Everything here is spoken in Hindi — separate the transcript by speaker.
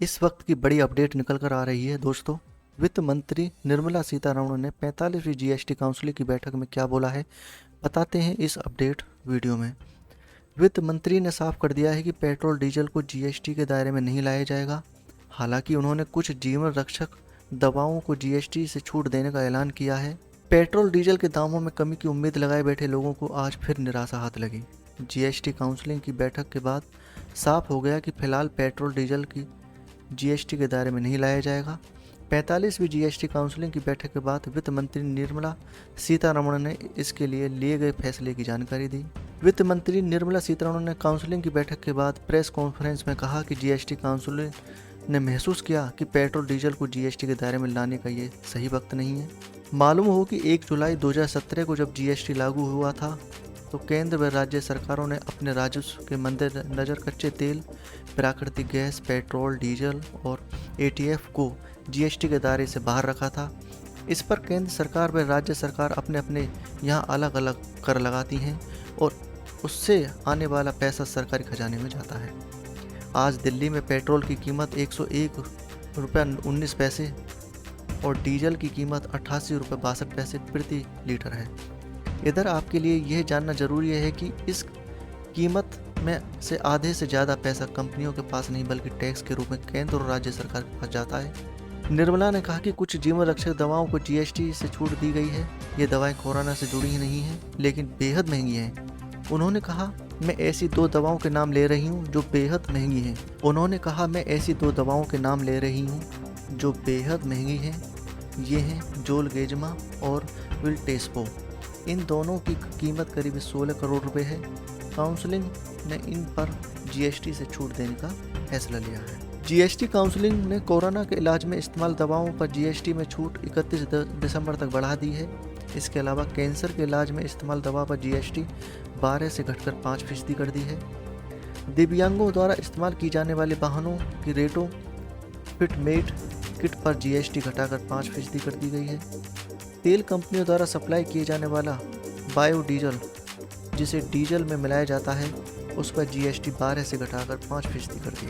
Speaker 1: इस वक्त की बड़ी अपडेट निकल कर आ रही है दोस्तों। वित्त मंत्री निर्मला सीतारमण ने 45वीं जीएसटी काउंसिल की बैठक में क्या बोला है, बताते हैं इस अपडेट वीडियो में। वित्त मंत्री ने साफ कर दिया है कि पेट्रोल डीजल को जीएसटी के दायरे में नहीं लाया जाएगा। हालांकि उन्होंने कुछ जीवन रक्षक दवाओं को जीएसटी से छूट देने का ऐलान किया है। पेट्रोल डीजल के दामों में कमी की उम्मीद लगाए बैठे लोगों को आज फिर निराशा हाथ लगी। जीएसटी काउंसिलिंग की बैठक के बाद साफ हो गया कि फिलहाल पेट्रोल डीजल की जीएसटी के दायरे में नहीं लाया जाएगा। 45वीं जीएसटी काउंसिलिंग की बैठक के बाद वित्त मंत्री निर्मला सीतारमण ने इसके लिए गए फैसले की जानकारी दी। वित्त मंत्री निर्मला सीतारमण ने काउंसिलिंग की बैठक के बाद प्रेस कॉन्फ्रेंस में कहा कि जीएसटी काउंसिल ने महसूस किया कि पेट्रोल डीजल को जीएसटी के दायरे में लाने का ये सही वक्त नहीं है। मालूम हो कि 1 जुलाई 2017 को जब जीएसटी लागू हुआ था तो केंद्र व राज्य सरकारों ने अपने राजस्व के मद्देनजर कच्चे तेल, प्राकृतिक गैस, पेट्रोल, डीजल और एटीएफ को जीएसटी के दायरे से बाहर रखा था। इस पर केंद्र सरकार व राज्य सरकार अपने अपने यहाँ अलग अलग कर लगाती हैं और उससे आने वाला पैसा सरकारी खजाने में जाता है। आज दिल्ली में पेट्रोल की कीमत 101 रुपये 19 पैसे और डीजल की कीमत 88 रुपये 62 पैसे प्रति लीटर है। इधर आपके लिए यह जानना जरूरी है कि इस कीमत में से आधे से ज़्यादा पैसा कंपनियों के पास नहीं बल्कि टैक्स के रूप में केंद्र और राज्य सरकार के पास जाता है। निर्मला ने कहा कि कुछ जीवन रक्षक दवाओं को जीएसटी से छूट दी गई है। ये दवाएं कोरोना से जुड़ी ही नहीं हैं, लेकिन बेहद महंगी हैं। उन्होंने कहा, मैं ऐसी 2 दवाओं के नाम ले रही हूँ जो बेहद महंगी हैं। जो बेहद महंगी हैं। ये हैं जोलगेजमा और विल्टेस्पो। इन दोनों की कीमत करीब 16 करोड़ रुपए है। काउंसिलिंग ने इन पर जीएसटी से छूट देने का फैसला लिया है। जीएसटी काउंसिलिंग ने कोरोना के इलाज में इस्तेमाल दवाओं पर जीएसटी में छूट 31 दिसंबर तक बढ़ा दी है। इसके अलावा कैंसर के इलाज में इस्तेमाल दवा पर जीएसटी 12 से घटकर 5% कर दी है। दिव्यांगों द्वारा इस्तेमाल की जाने वाले वाहनों की रेटों फिटमेट किट पर जीएसटी घटाकर 5% कर दी गई है। तेल कंपनियों द्वारा सप्लाई किए जाने वाला बायोडीजल, जिसे डीजल में मिलाया जाता है, उस पर जीएसटी 12 से घटाकर 5% कर दिया।